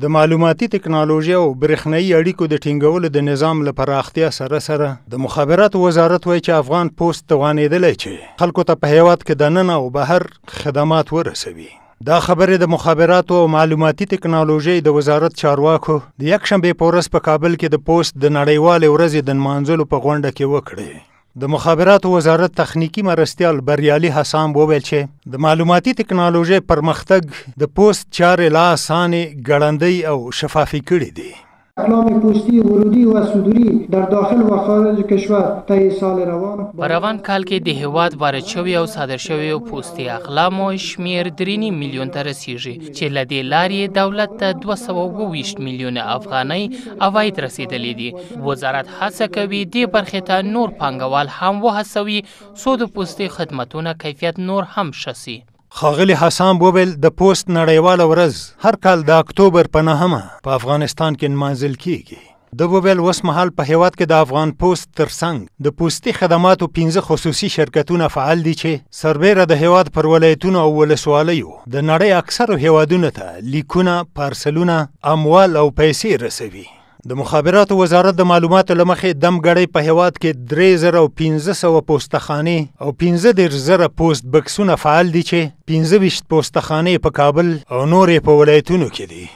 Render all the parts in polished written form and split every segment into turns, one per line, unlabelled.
د معلوماتي ټکنالوژي او برېښنایي اړیکو د ټینګولو د نظام له پراختیا سره د مخابراتو وزارت وایي چې افغان پوسټ توانېدلی چې خلکو ته په هیواد کې دننه او بهر خدمات ورسوي. دا خبرې د مخابراتو او معلوماتي ټکنالوژي د وزارت چارواکو د یکشنبې په ورځ په کابل کې د پوسټ د نړیوالې ورځې د نمانځلو په غونډه کې وکړې. د مخابراتو وزارت تخنیکی مرستیال بریالي حسام وویل چې د معلوماتي ټکنالوژي پرمختګ د پوسټ چارې لا اسانې ګړندۍ او شفافي کړي دي.
اقلام پستی ورودی و صدوری در داخل و خارج کشور طی سال
روان کال کې د هیواد وارد شوی او صادر شوی پوستی اقلامو شمیر 3 میلیون ته رسیږي چې له دې لارې دولت ته 222 میلیون افغانۍ عواید رسیدلي دي. وزارت هڅه کوي دې برخې ته نور پانګوال هم وهڅوي څو د پوستی خدمتونو کیفیت نور هم ښه سي.
ښاغلي حسام وویل د پوسټ نړیواله ورځ هر کال د اکتوبر په 9 په افغانستان کې نمانځل کیږي. د وویل اوس مهال په هیواد کې د افغان پوسټ ترڅنګ د پوستي خدماتو 15 خصوصي شرکتونه فعال دي چې سربیره د هیواد پر ولایتونو او ولسوالیو د نړۍ اکثرو هیوادونو ته لیکونه، پارسلونه، اموال او پیسې رسوي. د مخابراتو وزارت د معلوماتو له مخې دمګړۍ په هیواد کې 3500 پوسټخانې او 15000 پوسټ بکسونه فعال دي چې 25 پوسټخانې په کابل او نورې په ولایتونو کې دي.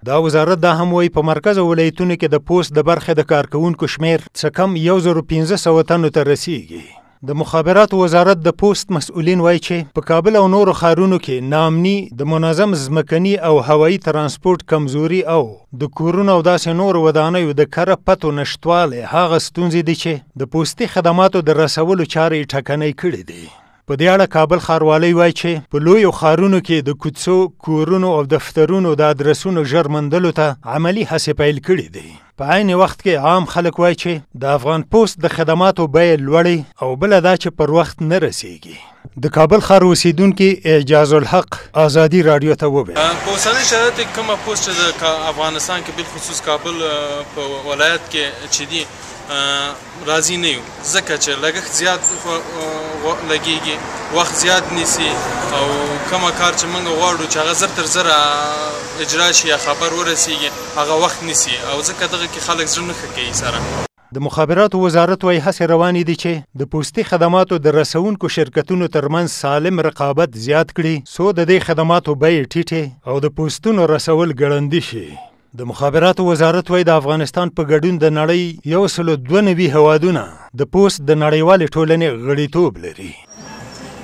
دا وزارت دا هم وایي په مرکز ولایتونو کې د پوسټ د برخې د کارکوونکو شمیر څه کم 1500 تنو ته رسیږي. د مخابراتو وزارت د پوسټ مسؤلین وایي چې په کابل او نورو ښارونو کې ناامني، د منظم ځمکني او هوایي ترانسپورت کمزوري او د کورونو او داسې نورو ودانیو د کره پتو نشتوالی هغه ستونزې دي چې د پوستي خدماتو د رسولو چارې ټکنۍ کړي دي. په دې اړه کابل ښاروالۍ وایي چې په لویو ښارونو کې د کوڅو، کورونو او دفترونو د ادرسونو ژر موندلو ته عملي هڅې پیل کړي دي. په عین وخت کې عام خلک وایي چې د افغان پوسټ د خدماتو بیې لوړې او بله دا چې پر وخت نه رسیږي. د کابل ښار اوسیدونکي اعجاز الحق ازادي راډیو ته وویل
په اوسني شرایطو کې کومه پوسټ چې د افغانستان کې بالخصوص کابل په ولایت کې چې دي راضي نه یو، ځکه چې لګښت زیات لګیږي، وخت زیات نیسي او کومه کار چې موږ غواړو چې هغه زر تر زره اجرا شي یا خبر ورسیږي هغه وخت نیسي او ځکه دغه کې خلک زړه نه ښه کوي سره.
د مخابراتو وزارت وایي هڅې روانې دي چې د پوستي خدماتو د رسونکو شرکتونو ترمنځ سالم رقابت زیات کړي څو د دې خدماتو بیې ټیټې او د پوسټونو رسول ګړندي شي. د مخابراتو وزارت وایي د افغانستان په ګډون د نړۍ 192 هیوادونه د پوسټ د نړیوالې ټولنې غړیتوب لري.